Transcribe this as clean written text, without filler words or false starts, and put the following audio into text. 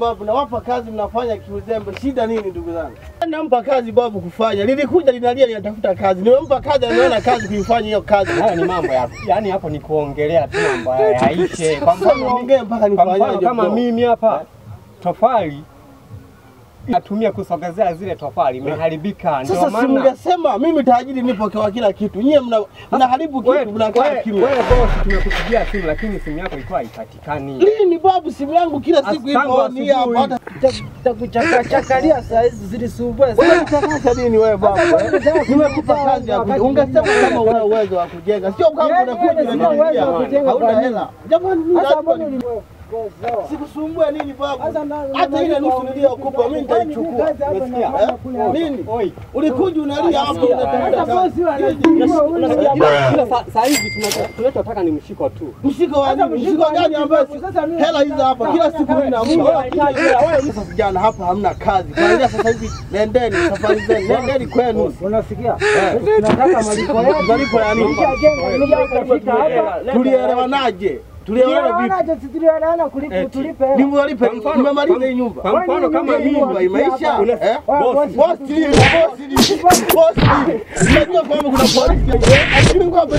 Babu nawapa kazi mnafanya kiuzembe. Shida nini ndugu zangu? Nampa kazi babu kufanya. Lilikuja linalia linatafuta kazi. Nimempa kazi anaona kazi kuifanya hiyo kazi. Haya ni mambo ya yaani hapo ni kuongelea tu mambo yaishe. Kwa mfano niongee mpaka nifanyaje? Kama mimi hapa tofali natumia kusogezea zile tofali imeharibika ndio maana. Sasa singesema mimi tajiri nipo kwa kila kitu. Nyie mnaharibu kitu mnakaa kimya. Wewe boss tumekupigia simu lakini simu yako ilikuwa haipatikani. Lini babu simu yangu kila siku ipo ni hapa hata Takuchakalia saa hizi zilisumbua. Unataka nini wewe babu? Nimekupa kazi ya ungesema kama una uwezo wa kujenga. Sio kama unakuja na hauna hela. Jamani mimi sikusumbua nini babu? Hata ile nusu niliyokupa mimi nitaichukua. Umesikia? Nini? Ulikuja unalia hapo unatafuta kazi. Sasa hivi tunachotaka ni mshiko tu. Mshiko wa nini? Mshiko gani ambaye hela hizo hapa kila siku mimi naamka. Sasa vijana hapa hamna kazi. Kwa sasa hivi nendeni safari zenu. Nendeni kwenu. Unasikia? Tunataka malipo ya nini? Tulielewanaje? Tulielewana kulipe. Nimewalipe. Nimemaliza hii nyumba. Kwa mfano kama nyumba imeisha. Boss. Unajua kwamba kuna polisi. Lakini ngoja